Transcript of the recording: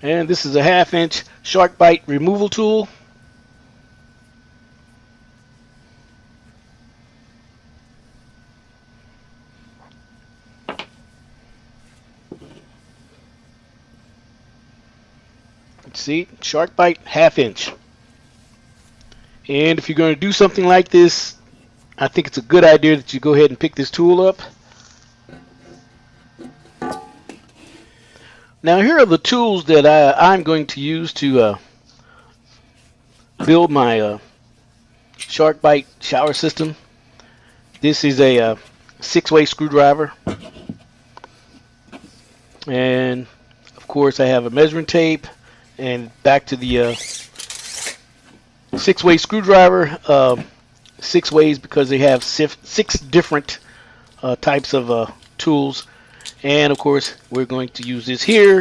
And this is a 1/2 inch Sharkbite removal tool. Let's see, Sharkbite 1/2 inch. And if you're going to do something like this, I think it's a good idea that you go ahead and pick this tool up. Now here are the tools that I'm going to use to build my Sharkbite shower system. This is a 6-way screwdriver, and of course I have a measuring tape, and back to the 6-way screwdriver. 6 ways because they have 6 different types of tools, and of course we're going to use this here.